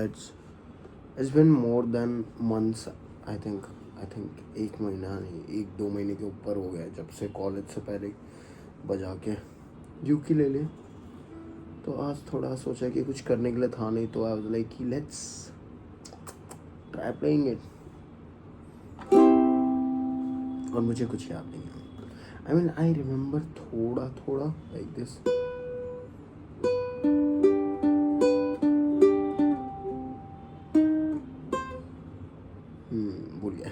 It's been more than months. I think 1 महीना नहीं, 1-2 महीने के ऊपर हो गया जब से कॉलेज से पहले बजा के यूकेलेले। तो आज थोड़ा सोचा कि कुछ करने के लिए था नहीं, तो आई वाज लाइक कि लेट्स ट्राई प्लेइंग इट। और मुझे कुछ याद नहीं है। आई मीन आई रिमेम्बर थोड़ा थोड़ा लाइक दिस। भूल गया।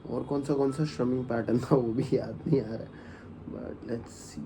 और कौन सा स्ट्रमिंग पैटर्न था वो भी याद नहीं आ रहा, but let's see.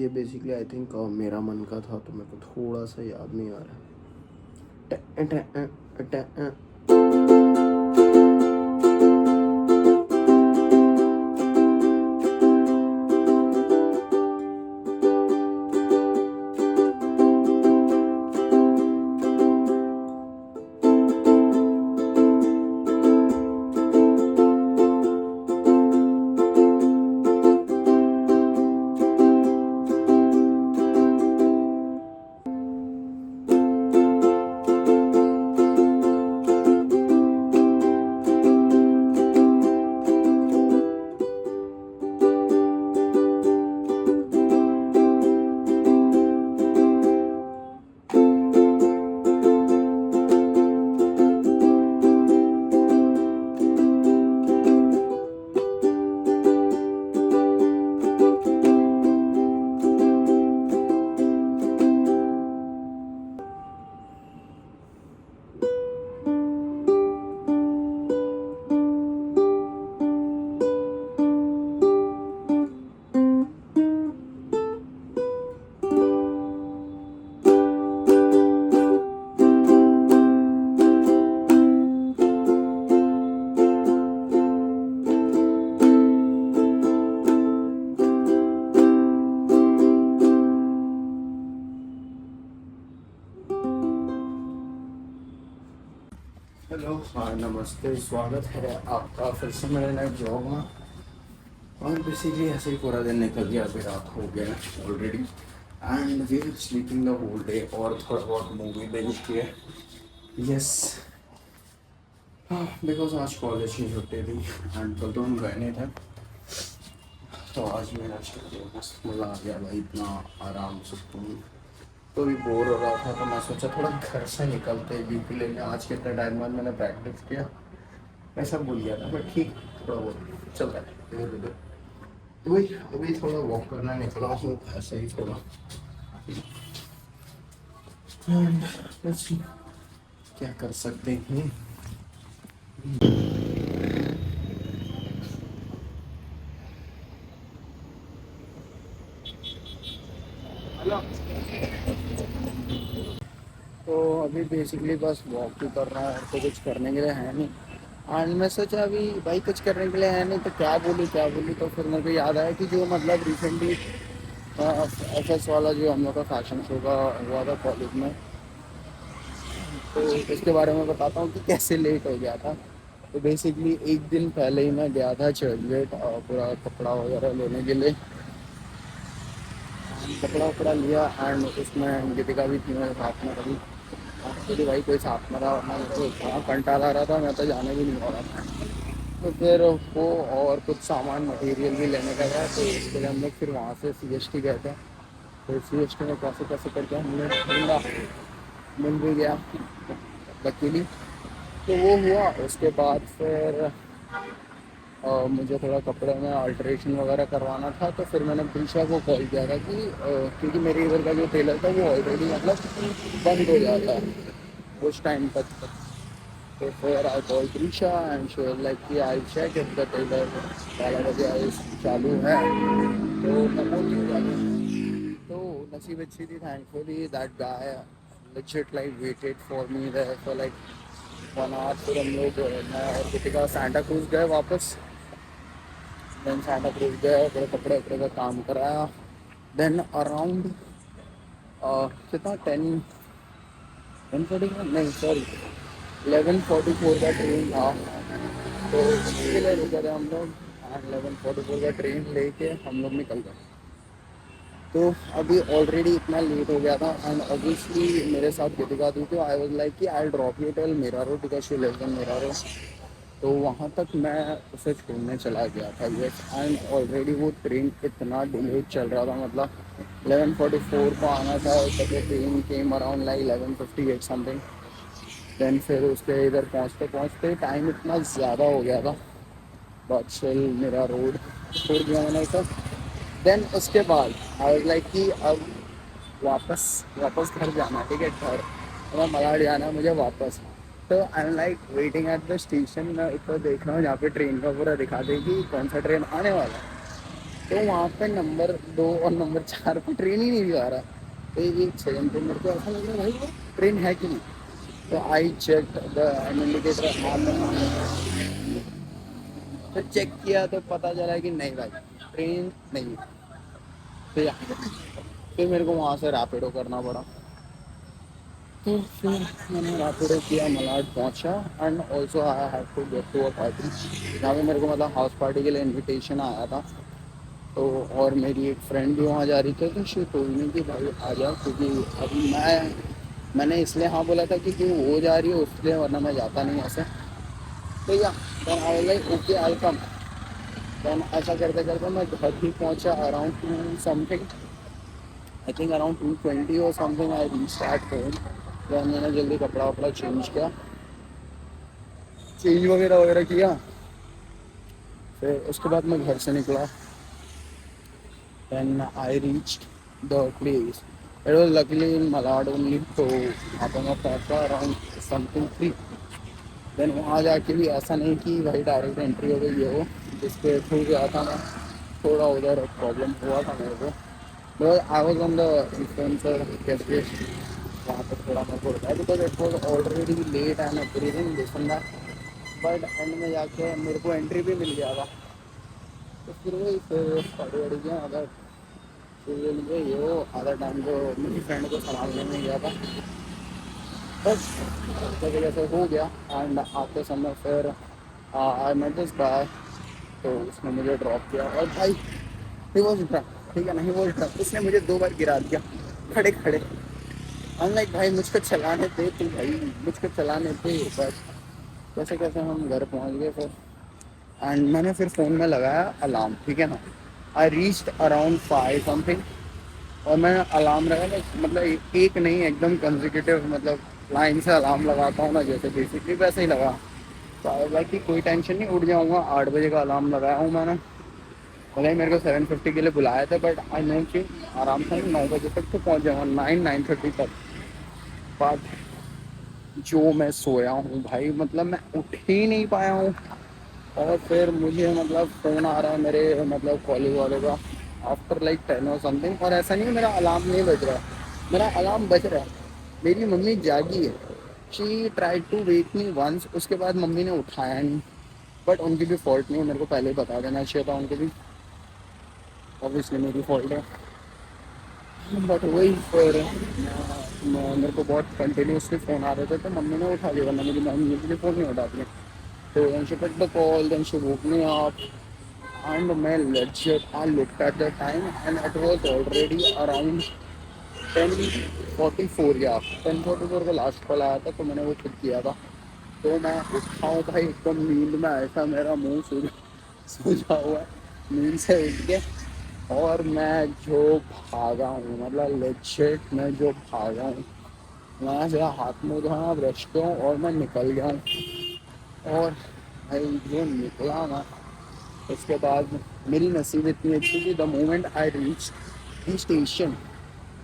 Basically I think मेरा मन का था, तो मेरे को थोड़ा सा याद नहीं आ रहा। हेलो, हाँ नमस्ते, स्वागत है आपका फिर से मेरे नए ब्लॉग में। और बेसिकली ऐसे ही पूरा दिन निकल गया, अभी रात हो गया already and we are sleeping the whole day. और थोड़ा बहुत मूवी देख के यस, बिकॉज आज कॉलेज की छुट्टी थी एंड कल तो हम गए नहीं थे, तो आज मेरा मस्त मज़ा आ गया भाई, इतना आराम सुकून। तो भी बोर हो रहा था, तो मैं सोचा थोड़ा घर से निकलते यूकेलेले। आज कितने टाइम बाद मैंने प्रैक्टिस किया, मैं सब भूल गया था, बट ठीक थोड़ा बहुत चलता है इधर उधर। तो वही अभी थोड़ा वॉक करना निकला हूँ, ऐसे ही थोड़ा। क्या कर सकते हैं। तो अभी बेसिकली बस वॉक ही कर रहा है, तो कुछ करने के लिए है नहीं। एंड मैं सोचा अभी भाई कुछ करने के लिए है नहीं तो क्या बोलूँ, तो फिर मेरे को याद आया कि जो मतलब रिसेंटली एफ एस वाला जो हम लोग का फैशन शो का हुआ था कॉलेज में, तो इसके बारे में बताता हूँ कि कैसे लेट हो गया था। तो बेसिकली एक दिन पहले ही मैं गया था चर्च गेट और पूरा कपड़ा वगैरह लेने के लिए। कपड़ा वपड़ा लिया एंड उसमें गीतिका भी थी मेरे साथ में कभी। एक्चुअली भाई कोई साथ में था वरना मेरे को इतना कंटाल आ रहा था, मैं तो जाने भी नहीं वाला था। तो फिर वो और कुछ सामान मटेरियल भी लेने का था, तो इसके लिए हम लोग फिर वहाँ से सी एस टी गए थे। तो सी एस टी में कैसे कैसे करके हमने ढूंढा, मिल भी गया लकीली। तो वो हुआ, उसके बाद फिर मुझे थोड़ा कपड़े में अल्ट्रेशन वगैरह करवाना था, तो फिर मैंने प्रीशा को कॉल किया था कि क्योंकि मेरे इधर का जो टेलर था वो ऑलरेडी मतलब बंद हो जाता है उस टाइम तक। तो फिर I call Preesha and she was like कि I check if the tailor 12 बजे आई चालू है, तो मैं पहुंच गया। तो नसीब अच्छी थी, thankfully that guy legit like waited for me there for like 1 hour। फिर हम लोग मैं और दीपिका सांता क्रूज गए वापस। देन सांता क्रूज गए, फिर कपड़े वपड़े का काम कराया। देन अराउंड कितना 10:40 नहीं सॉरी 11:44 का ट्रेन था, तो उसके लिए रुके थे हम लोग। एंड 11:44 का ट्रेन लेके हम लोग निकल गए। तो अभी ऑलरेडी इतना लेट हो गया था एंड ऑब्वियसली मेरे साथ गीतिका थी, तो आई वाज लाइक कि आई ड्रॉप यू टिल मेरा रो बिकॉज शी लिव्स इन मेरा रो। तो वहाँ तक मैं उसे छोड़ने चला गया था यस। एंड ऑलरेडी वो ट्रेन इतना डिले चल रहा था, मतलब 11:44 को आना था, तब वो train came around like 11:58 something. Then फिर उसके इधर पहुँचते पहुँचते टाइम इतना ज़्यादा हो गया था, बट स्टिल मेरा रोड छोड़ दिया मैंने उसे। देन उसके बाद आई वाज लाइक कि अब वापस वापस घर जाना, ठीक है घर मैं मलाड जाना है मुझे वापस। तो I am like waiting at the station, मैं ऊपर देख रहा हूँ जहाँ पे ट्रेन का पूरा दिखा देगी कौन सा ट्रेन आने वाला है। तो वहाँ पे नंबर 2 और नंबर 4 पे ट्रेन ही नहीं दिखा रहा। तो एक सेकंड पे मेरे को ऐसा लग रहा है भाई वो ट्रेन है कि नहीं। तो आई चेक द इंडिकेटर, तो चेक किया तो पता चला कि नहीं भाई ट्रेन नहीं है। तो फिर मेरे को वहाँ से रैपिडो करना पड़ा। तो फिर मैंने रैपिडो किया, मलाड पहुँचा and also I have to get to a party जहाँ पे मेरे को मतलब हाउस पार्टी के लिए इनविटेशन आया था। तो और मेरी एक फ्रेंड भी वहाँ जा रही थी, तो शी टोल्ड मी कि भाई आ जाओ, क्योंकि अभी मैंने इसलिए हाँ बोला था क्योंकि वो जा रही है उसलिए, वरना मैं जाता नहीं ऐसे। तो या then I was like okay I come. Then ऐसा करते करते मैं घर भी पहुँचा around 2 something, I think around 2:20 और something I reached at home. Then मैंने जल्दी कपड़ा वपड़ा चेंज किया, चेंज वगैरह वगैरह किया। फिर उसके बाद मैं घर से निकला। Then I reached the place, it was luckily in Malad only. तो वहाँ पर मैं पहुँचा अराउंड समथिंग 3। देन वहाँ जाके भी ऐसा नहीं कि भाई डायरेक्ट एंट्री हो गई हो, जिसके थ्रू गया था मैं, थोड़ा उधर प्रॉब्लम हुआ था मेरे को। But I was on the influencer cafe, वहाँ पर थोड़ा मेरे को होता है because it was already late and everything this and that. But end में जाके मेरे को एंट्री भी मिल गया था। तो फिर वही फिर पार्टी वाड़ी किया, अगर फिर मुझे ये वो आधा टाइम को मेरी फ्रेंड को सामान लेने गया था, बस जैसे जैसे हो गया। एंड आते समय फिर आई मेट दिस गाय, तो उसने मुझे ड्रॉप किया और भाई ही वॉज ड्रंक, ठीक है ना, ही वॉज ड्रंक। उसने मुझे 2 बार गिरा दिया खड़े खड़े। हम लाइक भाई मुझको चलाने दे तू, भाई मुझको चलाने दे बस। कैसे कैसे हम घर पहुंच गए फिर। एंड मैंने फिर फ़ोन में लगाया अलार्म, ठीक है ना। आई रीच्ड अराउंड 5 समथिंग, और मैं अलार्म लगा मतलब एक नहीं एकदम कंजिक्यूटिव, मतलब लाइन से अलार्म लगाता हूँ ना जैसे बेसिकली वैसे ही लगा। तो आई लाइक कि कोई टेंशन नहीं, उठ जाऊँगा। 8 बजे का अलार्म लगाया हूँ मैंने। भले ही मेरे को 7:50 के लिए बुलाया था, बट आई नो कि आराम से 9 बजे तक तो पहुँच जाऊँगा, 9-9:30 तक। बट जो मैं सोया हूँ भाई, मतलब मैं उठ ही नहीं पाया हूँ। और फिर मुझे मतलब फ़ोन आ रहा है मेरे मतलब कॉलेज वालों का आफ्टर लाइक 10 और समथिंग। और ऐसा नहीं है मेरा अलार्म नहीं बज रहा है, मेरा अलार्म बज रहा है, मेरी मम्मी जागी है। She try to wake me once, उसके बाद मम्मी ने उठाया नहीं। बट उनकी भी फॉल्ट नहीं है, मेरे को पहले ही बता देना चाहिए था उनको भी, ऑब्वियसली मेरी फॉल्ट है। बट वही फिर मेरे को बहुत कंटिन्यूसली फ़ोन आ रहे थे तो मम्मी ने उठा लिया, वरना मेरी मम्मी मुझे फ़ोन नहीं उठाती है। तो then she pick the call, then she woke me up, and मैं legit I looked at the time and it was already around 10:44, या 10:44 का लास्ट कॉल आया था तो मैंने वो पिक किया था। तो मैं उठा हूँ भाई एकदम नींद में, ऐसा मेरा मुंह सूझा हुआ है नींद से उठ के, और मैं जो भागा हूँ, मतलब लेजिट मैं जो भागा हूँ, वहाँ से हाथ मुँह धोया, ब्रश किया और मैं निकल गया हूँ। और भाई जो निकला मैं, उसके बाद मेरी नसीब इतनी अच्छी थी, the moment I reach the station,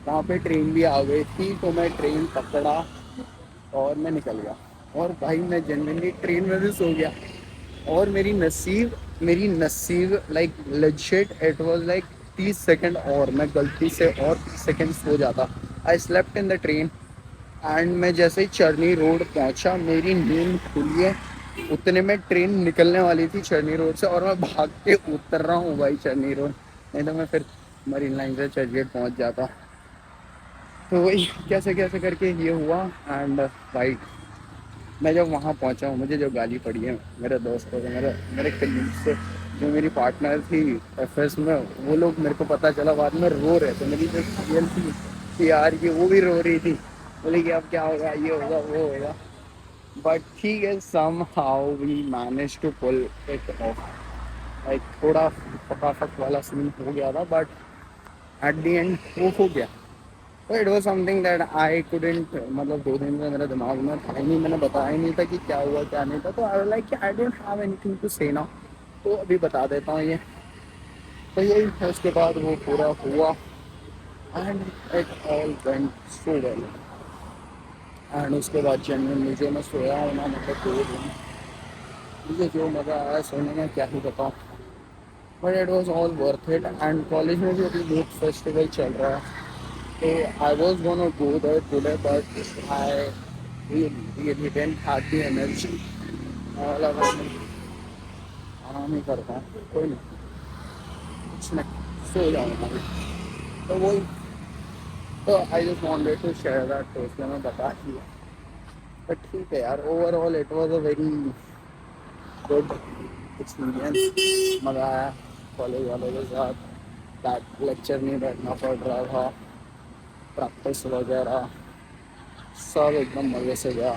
वहाँ पे ट्रेन भी आ गई थी, तो मैं ट्रेन पकड़ा और मैं निकल गया। और भाई मैं जेन्युइनली ट्रेन में भी सो गया। और मेरी नसीब like legit it was like 30 second, और मैं गलती से और 30 सेकंड सो जाता। I slept in the train, and मैं जैसे ही चरनी रोड पहुंचा मेरी नींद खुली है, उतने में ट्रेन निकलने वाली थी चरनी रोड से, और मैं भाग के उतर रहा हूँ भाई चरनी रोड, नहीं तो मैं फिर मरीन लाइन से चर्चगेट पहुंच जाता। तो वही कैसे कैसे करके ये हुआ। एंड भाई मैं जब वहाँ पहुँचा हूँ, मुझे जो गाली पड़ी है मेरे दोस्तों से, मेरे मेरे कलीग से, जो मेरी पार्टनर थी एफएस में, वो लोग, मेरे को पता चला बाद में, रो रहे थे। मेरी जो सीएल थी कि यार की, वो भी रो रही थी, बोली कि अब क्या होगा, ये होगा वो होगा। बट ठीक है, somehow we manage to pull it off. Like थोड़ा फटाफट वाला सीन हो गया था, बट एट द एंड वो हो गया। तो it was something that I couldn't, मतलब 2 दिन में मेरे दिमाग में था ही नहीं, मैंने बताया ही नहीं था कि क्या हुआ क्या नहीं था। तो I like I don't have anything to say now, तो अभी बता देता हूँ ये। तो यही था, उसके बाद वो पूरा हुआ, and it all went so well. And उसके बाद जेन्युइनली जो मैं सोया हूँ ना, मतलब 2 दिन, मुझे जो मज़ा आया सोने में क्या ही बताऊँ। But it was all worth it. And college में भी अभी यूथ फेस्टिवल चल रहा है, so I was gonna go there today, but I really didn't have the energy. लगा मैं आराम ही करता हूँ, कोई नहीं, कुछ नहीं, सो जाऊँगा अभी। तो वही, तो I just wanted to share that, तो इसलिए मैं बता दिया। बट ठीक है यार, overall it was a very good experience, मज़ा आया कॉलेज वालों के साथ। दैट लेक्चर नहीं बैठना पड़ रहा था, प्रैक्टिस वगैरह सब एकदम मज़े से गया।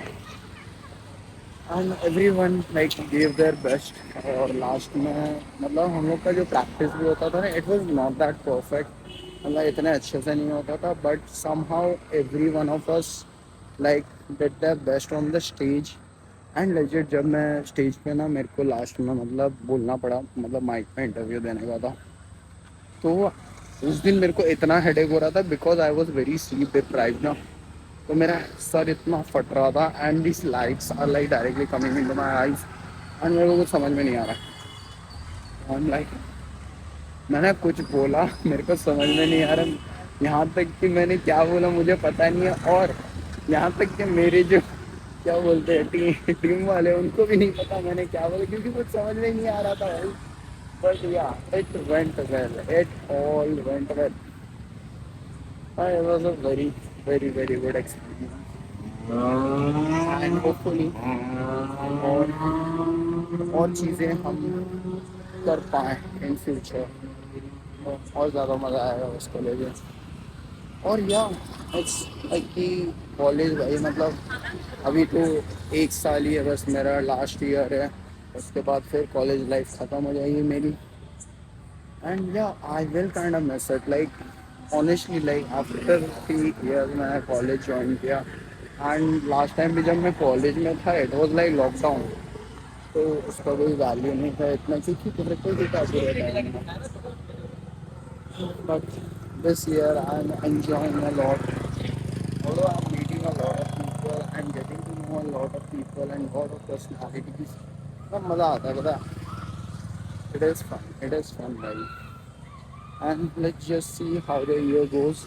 And every one like give their best. और लास्ट में मतलब हम लोग का जो प्रैक्टिस भी होता था ना, it was not that perfect, मतलब इतने अच्छे से नहीं होता था, but somehow every one of us like did their best on the stage. And legit जब मैं स्टेज पे ना, मेरे को लास्ट में मतलब बोलना पड़ा, मतलब माइक पे इंटरव्यू देने का था, तो उस दिन मेरे को इतना हेडेक हो रहा था because I was very sleep deprived ना। तो मेरा सर इतना फट रहा था, and this lights are like directly coming into my eyes, एंड मेरे को कुछ समझ में नहीं आ रहा। आई एम लाइक, मैंने कुछ बोला मेरे को समझ में नहीं आ रहा, यहाँ तक कि मैंने क्या बोला मुझे पता नहीं है, और यहाँ तक कि मेरे जो क्या बोलते हैं टीम वाले, उनको भी नहीं पता मैंने क्या बोला, क्योंकि कुछ समझ में नहीं आ रहा था भाई। बट या it went well, it all went well. It was a very, very, very good experience. And hopefully और चीज़ें हम कर पाएँ इन फ्यूचर, और ज़्यादा मज़ा आएगा उस कॉलेज में। और या इट्स लाइक कि कॉलेज भाई, मतलब अभी तो 1 साल ही है बस, मेरा लास्ट ईयर है, उसके बाद फिर कॉलेज लाइफ ख़त्म हो जाएगी मेरी। एंड या I will kind of miss it, like honestly, like after 3 years मैंने कॉलेज ज्वाइन किया। एंड लास्ट टाइम भी जब मैं कॉलेज में था, इट वाज लाइक लॉकडाउन, तो उसका कोई वैल्यू नहीं था इतना, क्योंकि मेरे को भी था पूरे टाइम में। But this year I am enjoying a lot, although I'm meeting a lot of people and getting to know a lot of people and lot of personalities, तब मज़ा आता है, पता है। It is fun भाई। And let's just see how the year goes.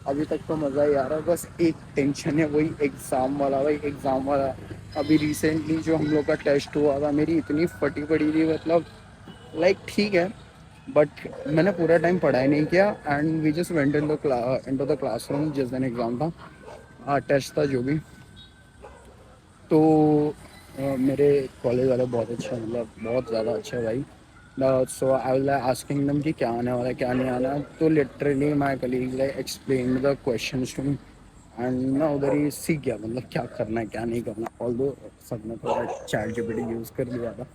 अभी तक तो मज़ा ही आ रहा है, बस एक टेंशन है, वही एग्ज़ाम वाला, वही एग्ज़ाम वाला। अभी रिसेंटली जो हम लोग का टेस्ट हुआ था, मेरी इतनी फटी पड़ी थी, मतलब लाइक ठीक है, बट मैंने पूरा टाइम पढ़ाई नहीं किया and we just went in the classroom जिस दिन एग्ज़ाम था, टेस्ट था जो भी। तो मेरे कॉलेज वाले बहुत अच्छे हैं, मतलब बहुत ज़्यादा अच्छे हैं भाई। सो आई विल आस्किंग देम कि क्या आने वाला है क्या नहीं आना है, तो literally my colleague like explain the questions to me and मैं उधर ही सीख गया, मतलब क्या करना है क्या नहीं करना। ऑल्दो सबने थोड़ा चैट जीपीटी यूज़ कर लिया था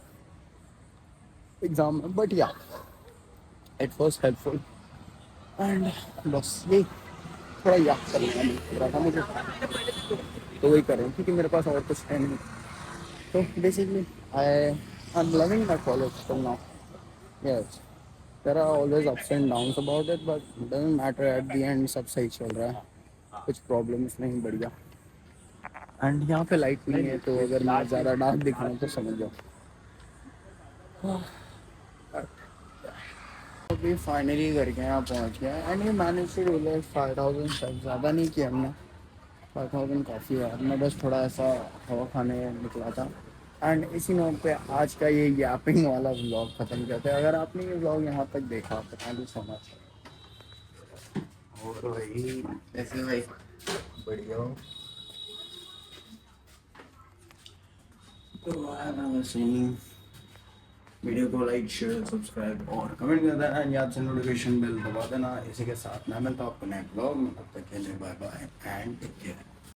एग्ज़ाम में, बट या इट वॉज हेल्पफुल एंड बस यही थोड़ा याद करना लग रहा था मुझे, तो वही कर रहा हूँ क्योंकि मेरे पास और कुछ है नहीं। तो basically I am loving my college till now. Yes, there are always ups and downs about it, but doesn't matter, at the end सब सही चल रहा है, कुछ प्रॉब्लम्स नहीं, बढ़िया। एंड यहाँ पे लाइट नहीं है, तो अगर मैं ज़्यादा डार्क दिखाऊँ तो समझ जाओ। अभी फाइनली करके यहाँ पहुँच गया एंड ये manage to do like 5000 steps, ज़्यादा नहीं किया हमने, 5000 काफ़ी है। मैं बस थोड़ा ऐसा हवा खाने निकला था एंड इसी नोट पे आज का ये यापिंग वाला व्लॉग ख़त्म करते हैं। अगर आपने ये व्लॉग यहाँ तक देखा तो थैंक यू सो मच। और भाई ऐसे भाई बढ़िया हो तो वीडियो को लाइक शेयर सब्सक्राइब और कमेंट कर देना, याद से नोटिफिकेशन बेल दबा देना। इसी के साथ मैं मिलता हूँ आपको नेक्स्ट ब्लॉग में, तब तक के लिए bye bye and take care.